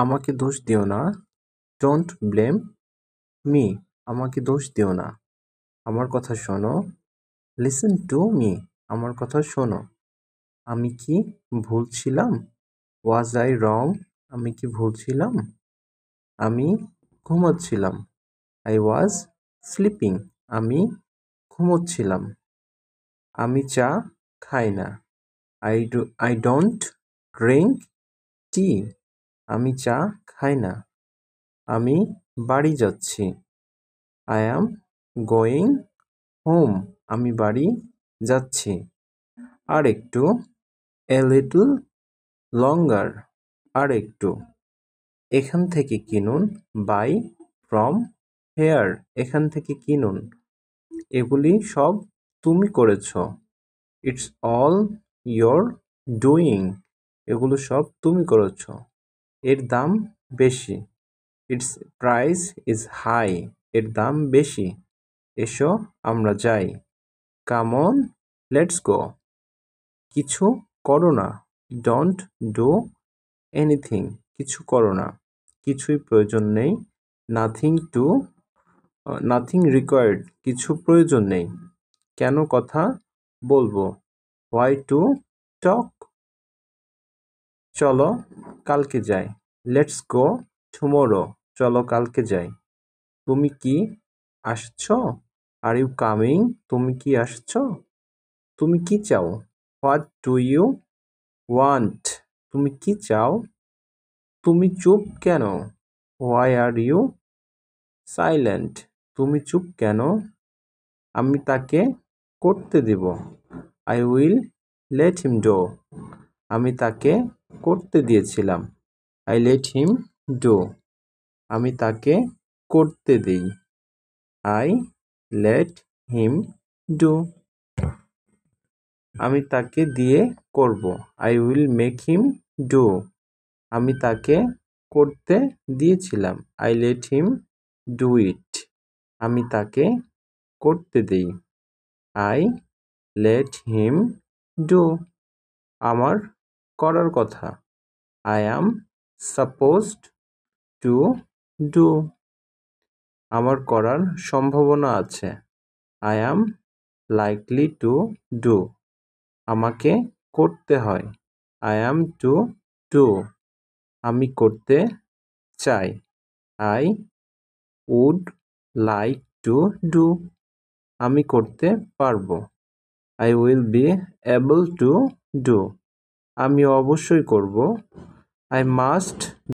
আমাকে দোষ দিও না। Don't blame me. আমাকে দোষ দিও না। আমার কথা শোনো। Listen to me. আমার কথা শোনো। আমি কি ভুল ছিলাম? ওয়াজ আই রং? আমি কি ভুল ছিলাম? আমি ঘুমাচ্ছিলাম। I was sleeping. আমি ঘুমোচ্ছিলাম। আমি চা খাই না। I don't drink tea. আমি চা খাই না। আমি বাড়ি যাচ্ছি। I am going home. আমি বাড়ি যাচ্ছি। আর একটু। এ লিটল লঙ্গার। আর একটু। এখান থেকে কিনুন। Buy from here. এখান থেকে কিনুন। এগুলি সব তুমি করেছ। It's all your doing. এগুলো সব তুমি করেছ। এর দাম বেশি। Its price is high. এর দাম বেশি। এসো আমরা যাই। Come on let's go. কিছু করো না। Don't do anything. কিছু করো না। কিছুই প্রয়োজন নেই। Nothing required. কিছু প্রয়োজন নেই। কেন কথা বলবো? Why to talk? চলো কালকে যাই। Let's go tomorrow. চলো কালকে যাই। তুমি কি আসছো? Are you coming? তুমি কি আসছো? তুমি কি চাও? What do you want? তুমি কি চাও? তুমি চুপ কেন? Why are you silent? তুমি চুপ কেন? আমি তাকে করতে দেব। I will let him do. আমি তাকে করতে দিয়েছিলাম। I let him do. আমি তাকে করতে দেই। I let him do. আমি তাকে দিয়ে করব। I will make him do. আমি তাকে করতে দিয়েছিলাম। I let him do it. আমি তাকে করতে দেই। I let him do. আমার করার কথা। I am supposed to do. আমার করার সম্ভাবনা আছে। I am likely to do. আমাকে করতে হয়। I am to do. আমি করতে চাই। I would like to do. আমি করতে পারবো। I will be able to do. আমি অবশ্যই করব। I must